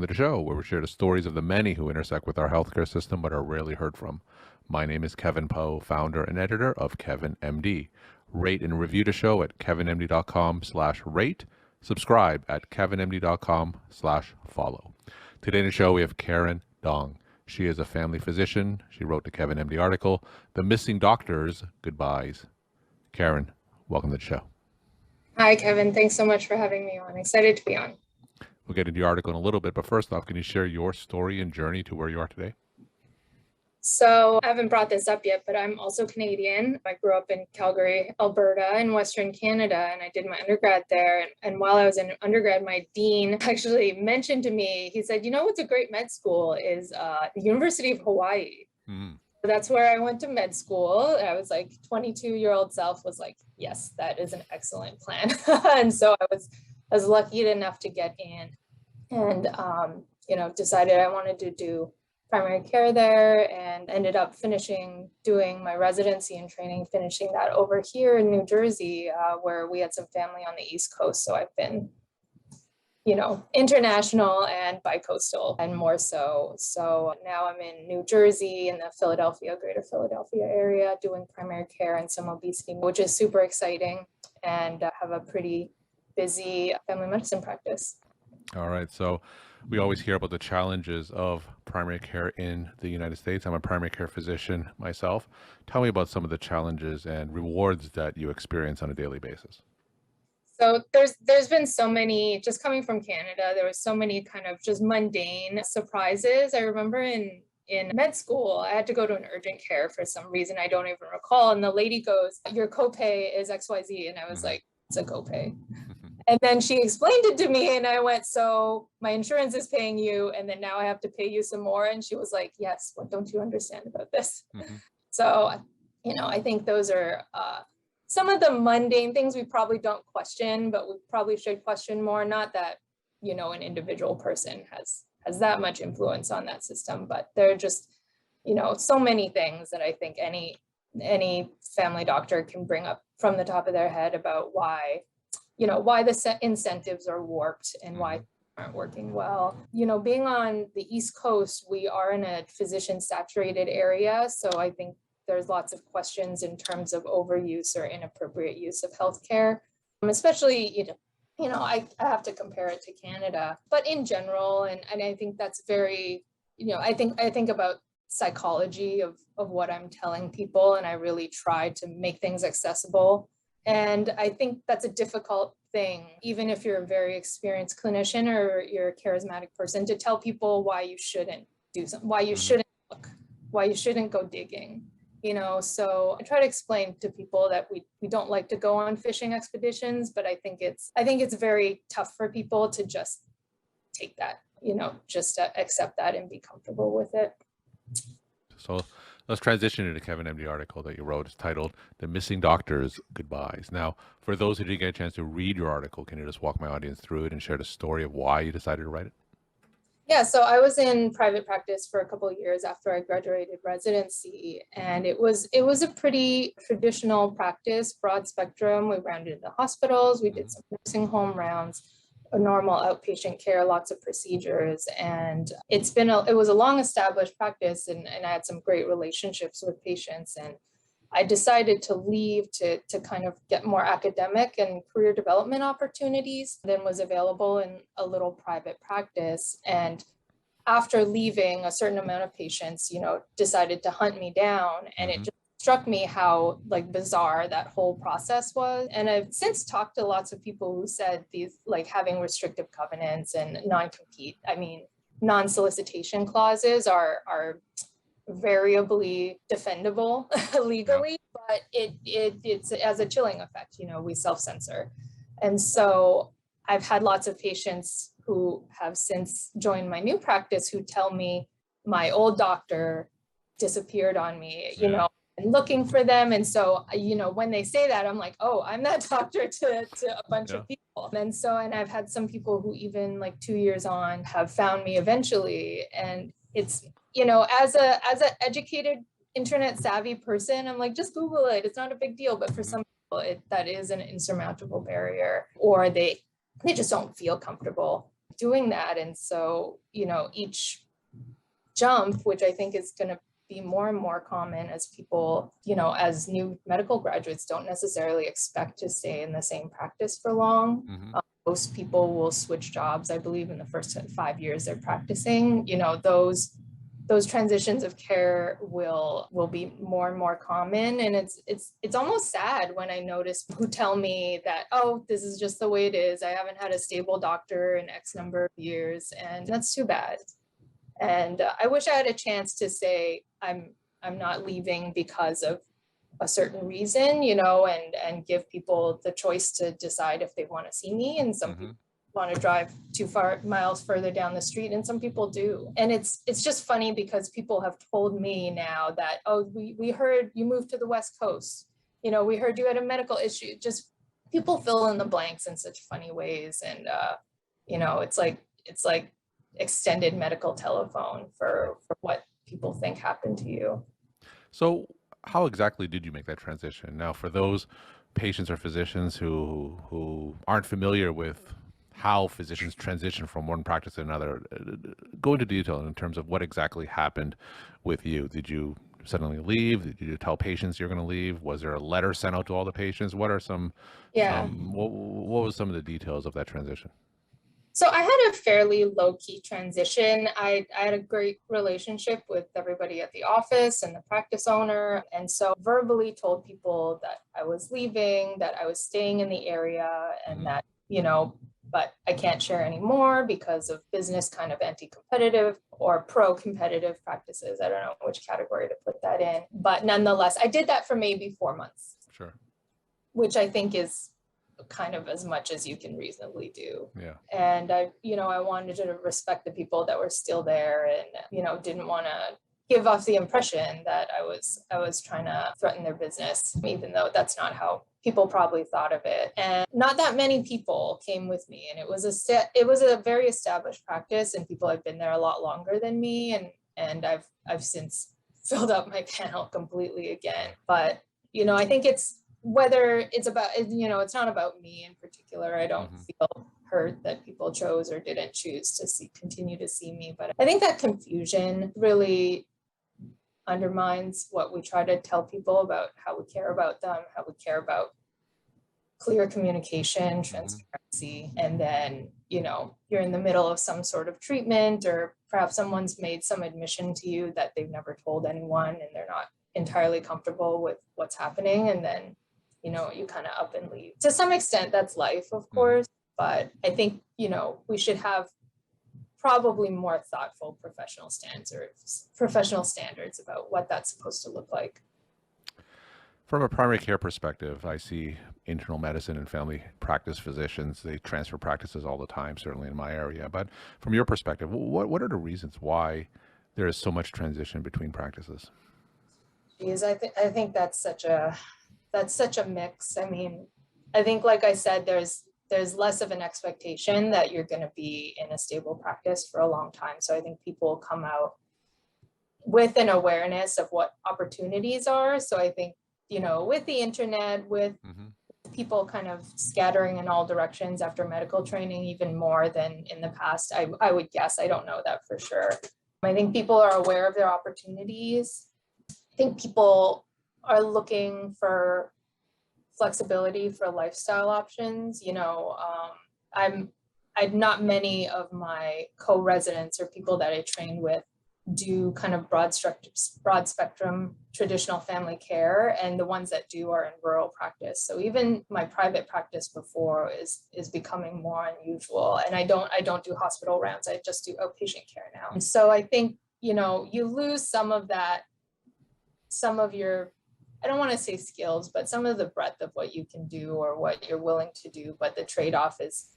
to the show, where we share the stories of the many who intersect with our healthcare system but are rarely heard from. My name is Kevin Poe, founder and editor of Kevin MD. Rate and review the show at kevinmd.com/rate. Subscribe at kevinmd.com/follow. Today in the show, we have Karen Dong. She is a family physician. She wrote the Kevin MD article, The Missing Doctors, Goodbyes. Karen, welcome to the show. Hi, Kevin. Thanks so much for having me on. Excited to be on. We'll get into the article in a little bit, but first off, can you share your story and journey to where you are today? So I haven't brought this up yet, but I'm also Canadian. I grew up in Calgary, Alberta, in Western Canada, and I did my undergrad there. And while I was in undergrad, my dean actually mentioned to me, he said, you know what's a great med school is the University of Hawaii. Mm-hmm. That's where I went to med school. I was like 22-year-old self was like, yes, that is an excellent plan. And so I was lucky enough to get in and, decided I wanted to do primary care there and ended up doing my residency and training, finishing that over here in New Jersey, where we had some family on the East Coast. So I've been, international and bi-coastal and more so. So now I'm in New Jersey in the greater Philadelphia area doing primary care and some obesity, which is super exciting, and have a pretty busy family medicine practice. All right. So we always hear about the challenges of primary care in the United States. I'm a primary care physician myself. Tell me about some of the challenges and rewards that you experience on a daily basis. So there's been so many, just coming from Canada, there was so many kind of just mundane surprises. I remember in med school, I had to go to an urgent care for some reason I don't even recall. And the lady goes, your copay is XYZ. And I was like, it's a copay. And then she explained it to me and I went, so my insurance is paying you and then now I have to pay you some more. And she was like, yes, what don't you understand about this? Mm-hmm. So, I think those are some of the mundane things we probably don't question, but we probably should question more. Not that, an individual person has that much influence on that system, but there are just, so many things that I think any family doctor can bring up from the top of their head about why the incentives are warped and why aren't working well. Being on the East Coast, we are in a physician saturated area. So I think there's lots of questions in terms of overuse or inappropriate use of healthcare, especially, I have to compare it to Canada, but in general, and I think that's very, I think about psychology of what I'm telling people, and I really try to make things accessible. And I think that's a difficult thing, even if you're a very experienced clinician or you're a charismatic person, to tell people why you shouldn't do something, why you shouldn't look, why you shouldn't go digging. So I try to explain to people that we don't like to go on fishing expeditions, but I think it's very tough for people to just take that, just to accept that and be comfortable with it. So let's transition to the Kevin MD article that you wrote. It's titled The Missing Doctors, Goodbyes. Now, for those who didn't get a chance to read your article, can you just walk my audience through it and share the story of why you decided to write it? Yeah, so I was in private practice for a couple of years after I graduated residency, and it was a pretty traditional practice, broad spectrum. We rounded the hospitals, we did some nursing home rounds, a normal outpatient care, lots of procedures, and it was a long established practice, and I had some great relationships with patients, and I decided to leave to kind of get more academic and career development opportunities than was available in a little private practice. And after leaving, a certain amount of patients, decided to hunt me down, and it just struck me how bizarre that whole process was. And I've since talked to lots of people who said these having restrictive covenants and non-solicitation clauses are variably defendable legally, but it's as a chilling effect, we self-censor. And so I've had lots of patients who have since joined my new practice who tell me my old doctor disappeared on me, and looking for them. And so, when they say that, I'm like, oh, I'm that doctor to a bunch of people. And I've had some people who even 2 years on have found me eventually. And it's, as a educated internet savvy person, I'm like, just Google it. It's not a big deal. But for some people, that is an insurmountable barrier, or they just don't feel comfortable doing that. And so, each jump, which I think is going to be more and more common as people, as new medical graduates don't necessarily expect to stay in the same practice for long. Most people will switch jobs, I believe, in the first 5 years they're practicing. Those transitions of care will be more and more common. And it's almost sad when I notice who tell me that, oh, this is just the way it is. I haven't had a stable doctor in X number of years, and that's too bad. And I wish I had a chance to say I'm not leaving because of a certain reason, and give people the choice to decide if they want to see me. And some people want to drive 2 miles further down the street, and some people do. And it's just funny because people have told me now that, oh, we heard you moved to the West Coast. We heard you had a medical issue. Just people fill in the blanks in such funny ways. And it's like extended medical telephone for what people think happened to you. So how exactly did you make that transition? Now, for those patients or physicians who aren't familiar with how physicians transition from one practice to another, go into detail in terms of what exactly happened with you. Did you suddenly leave? Did you tell patients you're going to leave? Was there a letter sent out to all the patients? What are what was some of the details of that transition? So I had a fairly low-key transition. I had a great relationship with everybody at the office and the practice owner. And so verbally told people that I was leaving, that I was staying in the area, and that, but I can't share anymore because of business kind of anti-competitive or pro-competitive practices. I don't know which category to put that in. But nonetheless, I did that for maybe 4 months. Sure. Which I think is kind of as much as you can reasonably do. Yeah. And I wanted to respect the people that were still there, and, didn't want to give off the impression that I was trying to threaten their business, even though that's not how people probably thought of it. And not that many people came with me, and it was a very established practice, and people have been there a lot longer than me, and I've since filled up my panel completely again. But I think whether it's about, it's not about me in particular. I don't feel hurt that people chose or didn't choose to continue to see me. But I think that confusion really undermines what we try to tell people about how we care about them, how we care about clear communication, transparency. And then, you're in the middle of some sort of treatment, or perhaps someone's made some admission to you that they've never told anyone, and they're not entirely comfortable with what's happening. And then you kind of up and leave. To some extent, that's life, of course, but I think, we should have probably more thoughtful professional standards about what that's supposed to look like. From a primary care perspective, I see internal medicine and family practice physicians, they transfer practices all the time, certainly in my area. But from your perspective, what are the reasons why there is so much transition between practices? Geez, I think that's such a mix. I mean, I think, like I said, there's less of an expectation that you're going to be in a stable practice for a long time. So I think people come out with an awareness of what opportunities are. So I think, with the internet, with people kind of scattering in all directions after medical training, even more than in the past, I would guess. I don't know that for sure. I think people are aware of their opportunities. I think people are looking for flexibility for lifestyle options. Not many of my co-residents or people that I train with do kind of broad spectrum traditional family care, and the ones that do are in rural practice. So even my private practice before is becoming more unusual, and I don't do hospital rounds. I just do outpatient care now. And so I think you lose some of your, I don't want to say skills, but some of the breadth of what you can do or what you're willing to do. But the trade-off is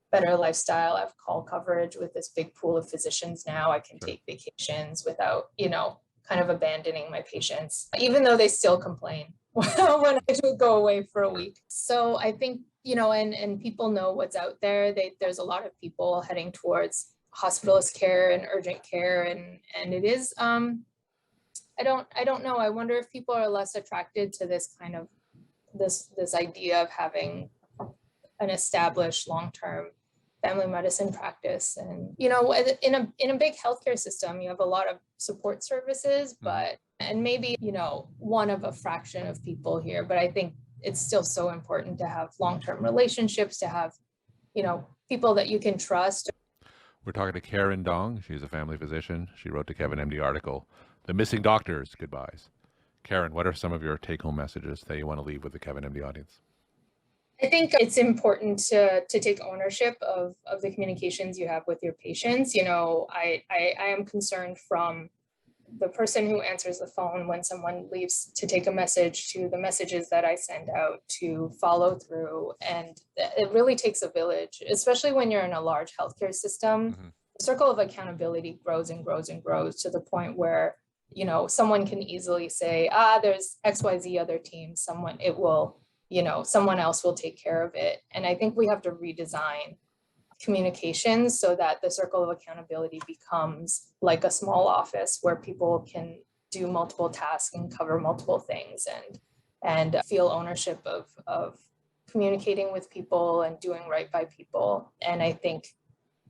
better lifestyle. I have call coverage with this big pool of physicians now. I can take vacations without, kind of abandoning my patients, even though they still complain when I do go away for a week. So I think, and people know what's out there. There's a lot of people heading towards hospitalist care and urgent care. And it is, I don't know. I wonder if people are less attracted to this kind of this idea of having an established long-term family medicine practice. And, in a big healthcare system, you have a lot of support services, and maybe, one of a fraction of people here, but I think it's still so important to have long-term relationships, to have, people that you can trust. We're talking to Karen Dong. She's a family physician. She wrote the Kevin MD article, The Missing Doctors, Goodbyes. Karen, what are some of your take-home messages that you want to leave with the Kevin MD audience? I think it's important to take ownership of the communications you have with your patients. I am concerned from the person who answers the phone when someone leaves to take a message, to the messages that I send out, to follow through. And it really takes a village, especially when you're in a large healthcare system. The circle of accountability grows and grows and grows to the point where, someone can easily say, there's XYZ other team, someone else will take care of it. And I think we have to redesign communications so that the circle of accountability becomes like a small office where people can do multiple tasks and cover multiple things, and feel ownership of communicating with people and doing right by people. And I think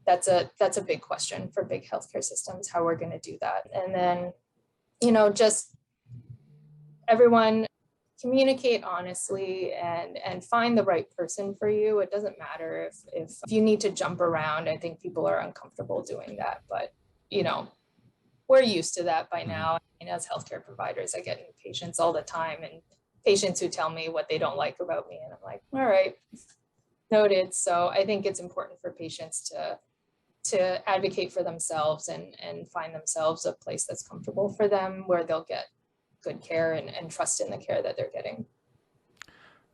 that's a big question for big healthcare systems, how we're going to do that. And then, just everyone communicate honestly and find the right person for you. It doesn't matter if you need to jump around. I think people are uncomfortable doing that, but we're used to that by now. As healthcare providers, I get patients all the time, and patients who tell me what they don't like about me, and I'm like, all right, noted. So I think it's important for patients to advocate for themselves and find themselves a place that's comfortable for them, where they'll get good care and trust in the care that they're getting.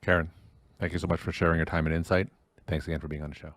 Karen, thank you so much for sharing your time and insight. Thanks again for being on the show.